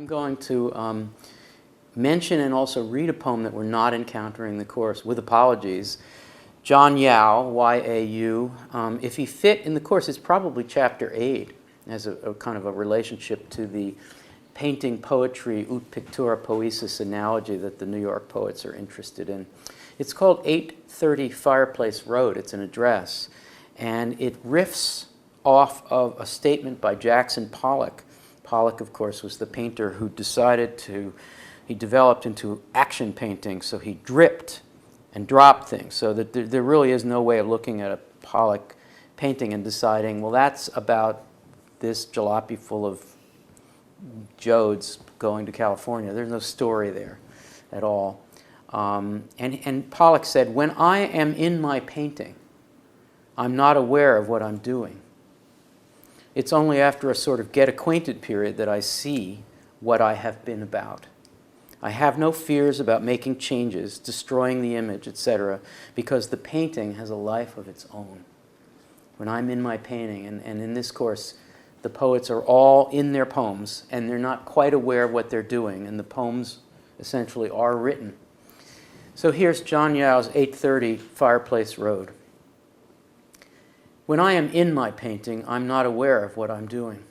I'm going to mention and also read a poem that we're not encountering in the course, with apologies. John Yau, Y-A-U. If he fit in the course, it's probably chapter 8, as a kind of a relationship to the painting, poetry, ut pictura poesis analogy that the New York poets are interested in. It's called 830 Fireplace Road. It's an address. And it riffs off of a statement by Jackson Pollock. Pollock, of course, was the painter who he developed into action painting, so he dripped and dropped things, so that there really is no way of looking at a Pollock painting and deciding, well, that's about this jalopy full of Jodes going to California. There's no story there at all. And Pollock said, when I am in my painting, I'm not aware of what I'm doing. It's only after a sort of get-acquainted period that I see what I have been about. I have no fears about making changes, destroying the image, etc., because the painting has a life of its own. When I'm in my painting, and in this course, the poets are all in their poems, and they're not quite aware of what they're doing, and the poems essentially are written. So here's John Yau's 830 Fireplace Road. When I am in my painting, I'm not aware of what I'm doing.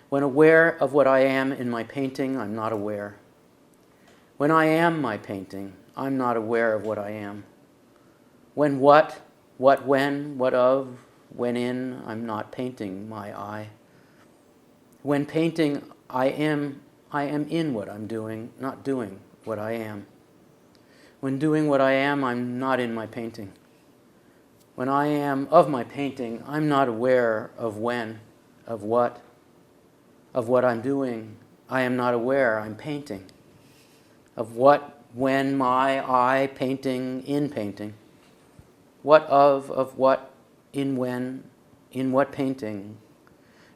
When aware of what I am in my painting, I'm not aware. When I am my painting, I'm not aware of what I am. When what when, what of, when in, I'm not painting my I. When painting, I am in what I'm doing, not doing what I am. When doing what I am, I'm not in my painting. When I am of my painting, I'm not aware of when, of what I'm doing. I am not aware I'm painting. Of what, when, my, I, painting, in painting. What of what, in when, in what painting.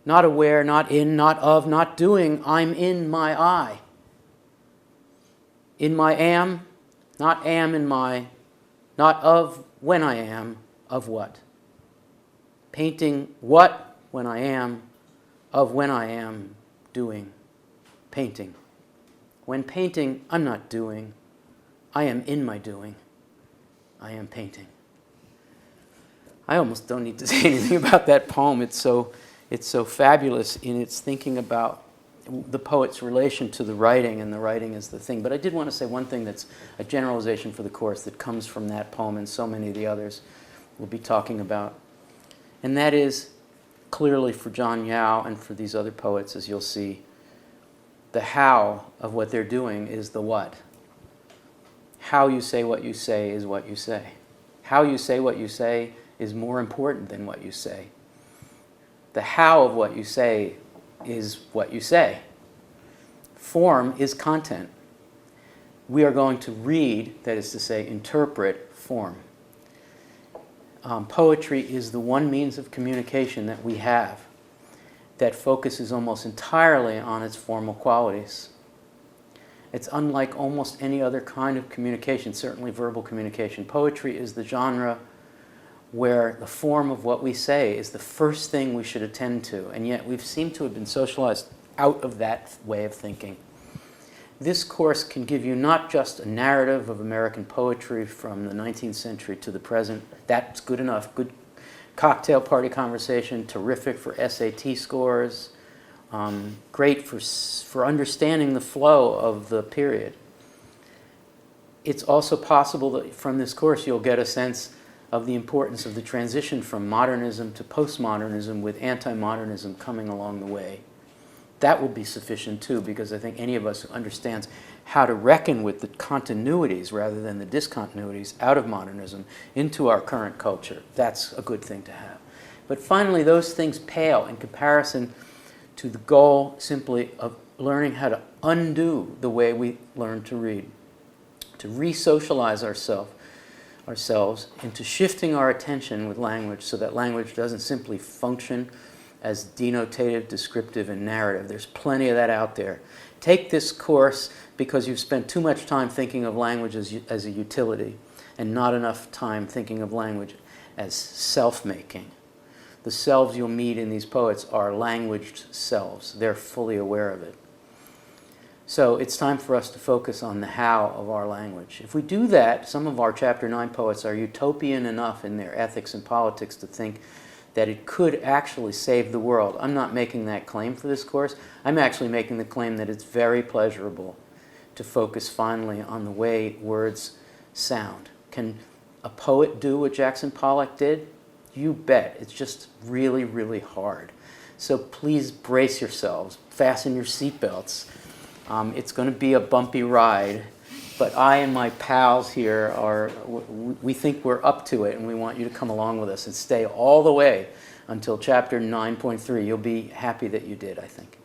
Not aware, not in, not of, not doing, I'm in my I. In my am, not am in my, not of when I am, of what. Painting what when I am, of when I am doing, painting. When painting, I'm not doing. I am in my doing. I am painting. I almost don't need to say anything about that poem. It's so fabulous in its thinking about the poet's relation to the writing, and the writing is the thing. But I did want to say one thing that's a generalization for the course that comes from that poem and so many of the others we'll be talking about. And that is, clearly for John Yau and for these other poets, as you'll see, the how of what they're doing is the what. How you say what you say is what you say. How you say what you say is more important than what you say. The how of what you say is what you say. Form is content. We are going to read, that is to say, interpret form. Poetry is the one means of communication that we have that focuses almost entirely on its formal qualities. It's unlike almost any other kind of communication, certainly verbal communication. Poetry is the genre where the form of what we say is the first thing we should attend to, and yet we've seemed to have been socialized out of that way of thinking. This course can give you not just a narrative of American poetry from the 19th century to the present. That's good enough. Good cocktail party conversation, terrific for SAT scores, great for understanding the flow of the period. It's also possible that from this course you'll get a sense of the importance of the transition from modernism to postmodernism, with anti-modernism coming along the way. That will be sufficient too, because I think any of us who understands how to reckon with the continuities rather than the discontinuities out of modernism into our current culture, that's a good thing to have. But finally, those things pale in comparison to the goal simply of learning how to undo the way we learn to read, to re-socialize ourselves into shifting our attention with language so that language doesn't simply function as denotative, descriptive, and narrative. There's plenty of that out there. Take this course because you've spent too much time thinking of language as a utility and not enough time thinking of language as self-making. The selves you'll meet in these poets are languaged selves. They're fully aware of it. So it's time for us to focus on the how of our language. If we do that, some of our Chapter 9 poets are utopian enough in their ethics and politics to think that it could actually save the world. I'm not making that claim for this course. I'm actually making the claim that it's very pleasurable to focus finally on the way words sound. Can a poet do what Jackson Pollock did? You bet. It's just really, really hard. So please brace yourselves, fasten your seatbelts. It's going to be a bumpy ride, but I and my pals here we think we're up to it, and we want you to come along with us and stay all the way until Chapter 9.3. You'll be happy that you did, I think.